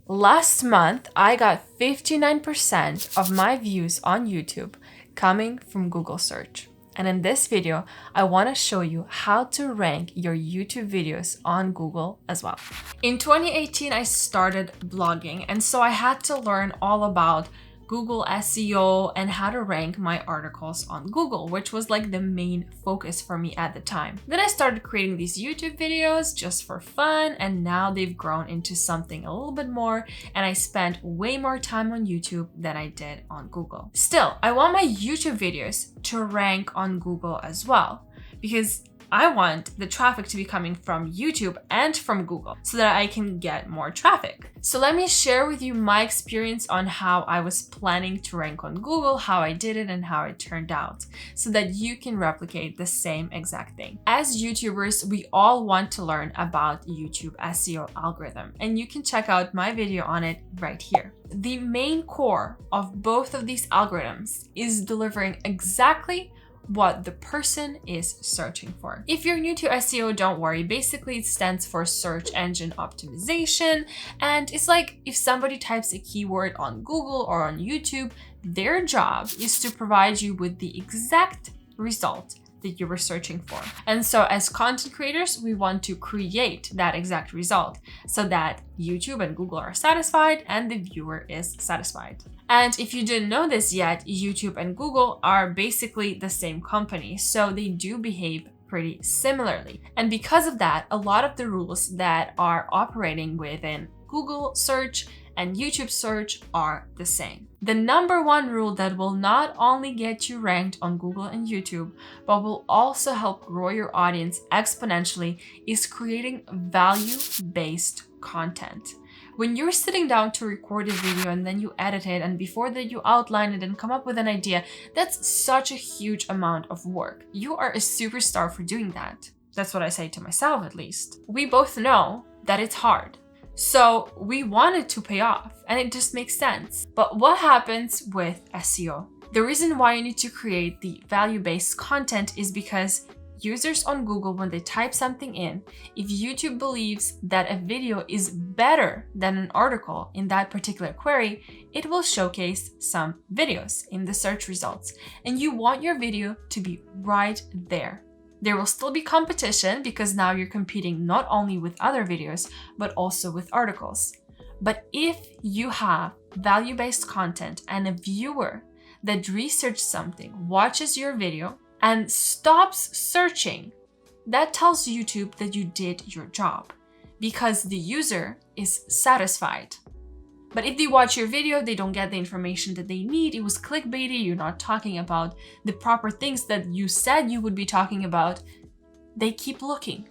Last month, I got 59% of my views on YouTube coming from Google search. And in this video, I want to show you how to rank your YouTube videos on Google as well. In 2018, I started blogging, and so I had to learn all about Google SEO and how to rank my articles on Google, which was like the main focus for me at the time. Then I started creating these YouTube videos just for fun, and now they've grown into something a little bit more, and I spent way more time on YouTube than I did on Google. Still, I want my YouTube videos to rank on Google as well, because I want the traffic to be coming from YouTube and from Google so that I can get more traffic. So let me share with you my experience on how I was planning to rank on Google, how I did it, and how it turned out, so that you can replicate the same exact thing. As YouTubers, we all want to learn about YouTube SEO algorithm, and you can check out my video on it right here. The main core of both of these algorithms is delivering exactly what the person is searching for. If you're new to SEO, don't worry. Basically, it stands for search engine optimization. And it's like if somebody types a keyword on Google or on YouTube, their job is to provide you with the exact result that you were searching for. And so as content creators, we want to create that exact result so that YouTube and Google are satisfied and the viewer is satisfied. And if you didn't know this yet, YouTube and Google are basically the same company, so they do behave pretty similarly. And because of that, a lot of the rules that are operating within Google search and YouTube search are the same. The number one rule that will not only get you ranked on Google and YouTube, but will also help grow your audience exponentially is creating value-based content. When you're sitting down to record a video and then you edit it, and before that you outline it and come up with an idea, that's such a huge amount of work. You are a superstar for doing that. That's what I say to myself, at least. We both know that it's hard. So we want it to pay off, and it just makes sense. But what happens with SEO? The reason why you need to create the value-based content is because users on Google, when they type something in, if YouTube believes that a video is better than an article in that particular query, it will showcase some videos in the search results. And you want your video to be right there. There will still be competition because now you're competing not only with other videos, but also with articles. But if you have value-based content and a viewer that researched something, watches your video, and stops searching, that tells YouTube that you did your job because the user is satisfied. But if they watch your video, they don't get the information that they need. It was clickbaity, you're not talking about the proper things that you said you would be talking about. They keep looking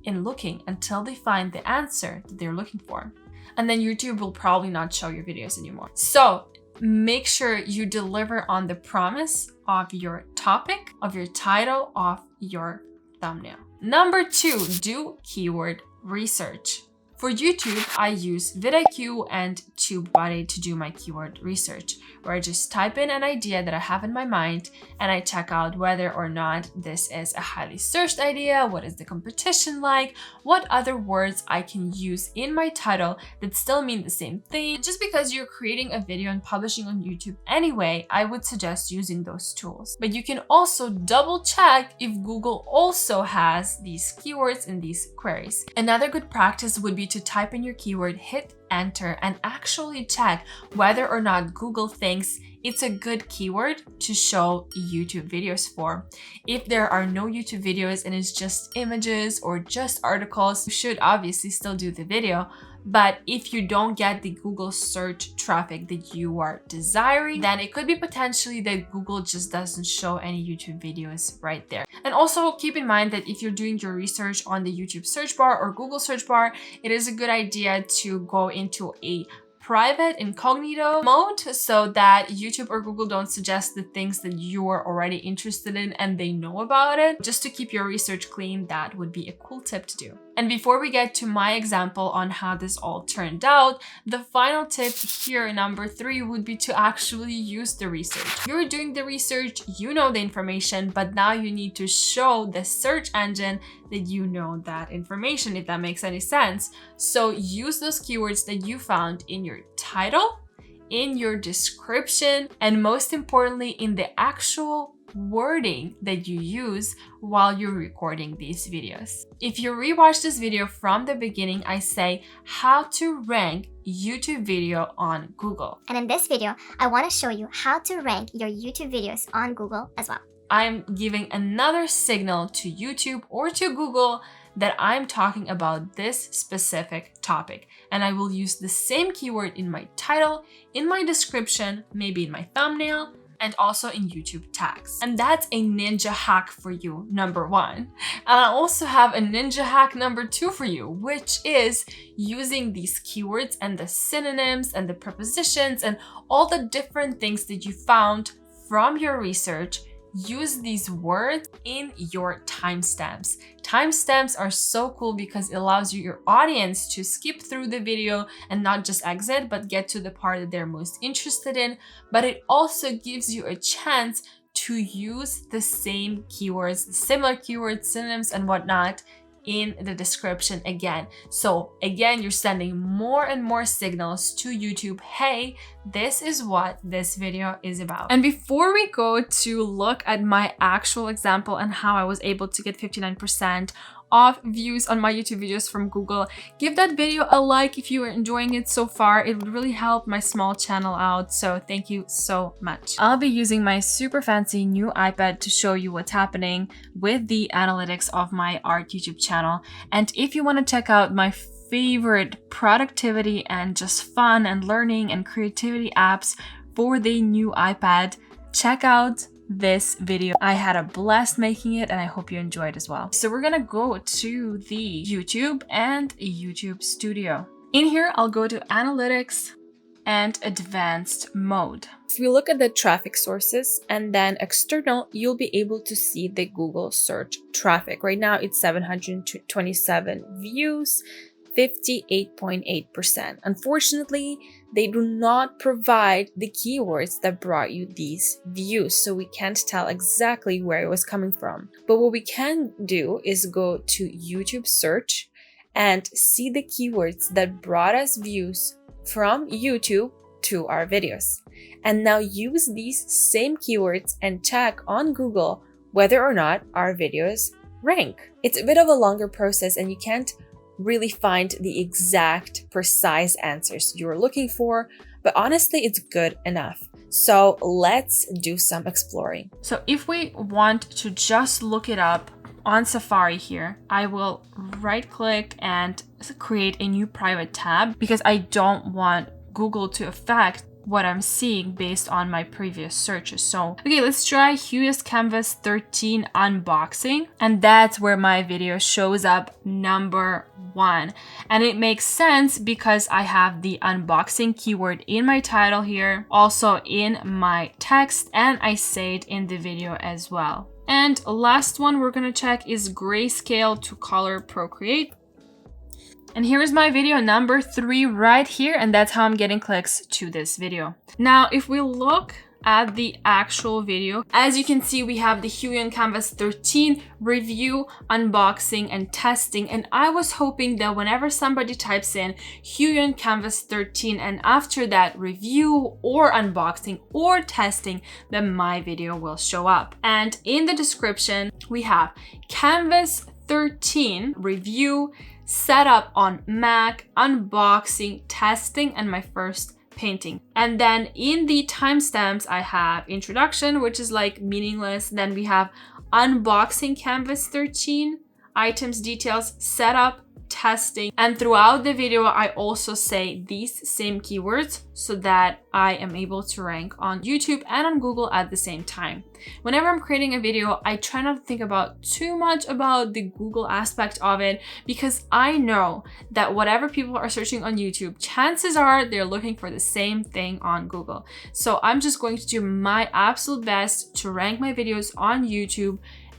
and looking until they find the answer that they're looking for. And then YouTube will probably not show your videos anymore. So make sure you deliver on the promise of your topic, of your title, of your thumbnail. Number 2, do keyword research. For YouTube, I use vidIQ and TubeBuddy to do my keyword research, where I just type in an idea that I have in my mind and I check out whether or not this is a highly searched idea, what is the competition like, what other words I can use in my title that still mean the same thing. Just because you're creating a video and publishing on YouTube anyway, I would suggest using those tools. But you can also double check if Google also has these keywords in these queries. Another good practice would be to type in your keyword, hit enter, and actually check whether or not Google thinks it's a good keyword to show YouTube videos for. If there are no YouTube videos and it's just images or just articles, you should obviously still do the video. But if you don't get the Google search traffic that you are desiring, then it could be potentially that Google just doesn't show any YouTube videos right there. And also keep in mind that if you're doing your research on the YouTube search bar or Google search bar, it is a good idea to go into a private incognito mode so that YouTube or Google don't suggest the things that you are already interested in and they know about it. Just to keep your research clean, that would be a cool tip to do. And before we get to my example on how this all turned out, the final tip here, number 3, would be to actually use the research. You're doing the research, you know the information, but now you need to show the search engine that you know that information, if that makes any sense. So use those keywords that you found in your title, in your description, and most importantly, in the actual wording that you use while you're recording these videos. If you rewatch this video from the beginning, I say how to rank YouTube video on Google. And in this video, I want to show you how to rank your YouTube videos on Google as well. I'm giving another signal to YouTube or to Google that I'm talking about this specific topic. And I will use the same keyword in my title, in my description, maybe in my thumbnail, and also in YouTube tags. And that's a ninja hack for you, number 1. And I also have a ninja hack number 2 for you, which is using these keywords and the synonyms and the prepositions and all the different things that you found from your research. Use these words in your timestamps. Timestamps are so cool because it allows your audience to skip through the video and not just exit, but get to the part that they're most interested in. But it also gives you a chance to use the same keywords, similar keywords, synonyms, and whatnot in the description again. So again, you're sending more and more signals to YouTube. Hey, this is what this video is about. And before we go to look at my actual example and how I was able to get 59% of views on my YouTube videos from Google, give that video a like if you are enjoying it so far. It would really help my small channel out, so thank you so much. I'll be using my super fancy new iPad to show you what's happening with the analytics of my art YouTube channel. And if you want to check out my favorite productivity and just fun and learning and creativity apps for the new iPad, check out this video. I had a blast making it and I hope you enjoyed as well. So we're gonna go to the YouTube and YouTube Studio. In here, I'll go to Analytics and Advanced Mode. If we look at the traffic sources and then external, you'll be able to see the Google search traffic. Right now it's 727 views, 58.8%. Unfortunately, they do not provide the keywords that brought you these views, so we can't tell exactly where it was coming from. But what we can do is go to YouTube search and see the keywords that brought us views from YouTube to our videos. And now use these same keywords and check on Google whether or not our videos rank. It's a bit of a longer process and you can't really find the exact precise answers you're looking for, but honestly it's good enough. So let's do some exploring. So if we want to just look it up on Safari here, I will right click and create a new private tab because I don't want Google to affect what I'm seeing based on my previous searches. So, okay, let's try Huios Canvas 13 unboxing. And that's where my video shows up number 1. And it makes sense because I have the unboxing keyword in my title here, also in my text, and I say it in the video as well. And last one we're gonna check is Grayscale to Color Procreate. And here is my video number 3 right here, and that's how I'm getting clicks to this video. Now, if we look at the actual video, as you can see, we have the Huios Canvas 13 review, unboxing, and testing. And I was hoping that whenever somebody types in Huios Canvas 13 and after that review or unboxing or testing, then my video will show up. And in the description, we have Canvas 13 review, setup on Mac, unboxing, testing, and my first painting. And then in the timestamps, I have introduction, which is like meaningless. Then we have unboxing Canvas 13, items, details, setup, testing. And throughout the video, I also say these same keywords so that I am able to rank on YouTube and on Google at the same time. Whenever I'm creating a video, I try not to think about too much about the Google aspect of it because I know that whatever people are searching on YouTube, chances are they're looking for the same thing on Google. So I'm just going to do my absolute best to rank my videos on YouTube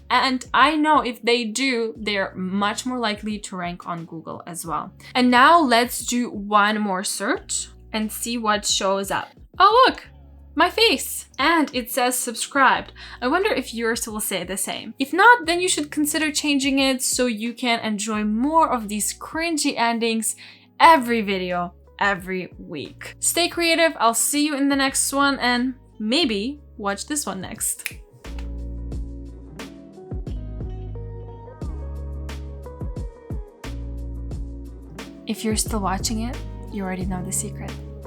And I know if they do, they're much more likely to rank on Google as well. And now let's do one more search and see what shows up. Oh, look, my face. And it says subscribed. I wonder if yours will say the same. If not, then you should consider changing it so you can enjoy more of these cringy endings every video, every week. Stay creative. I'll see you in the next one, and maybe watch this one next. If you're still watching it, you already know the secret.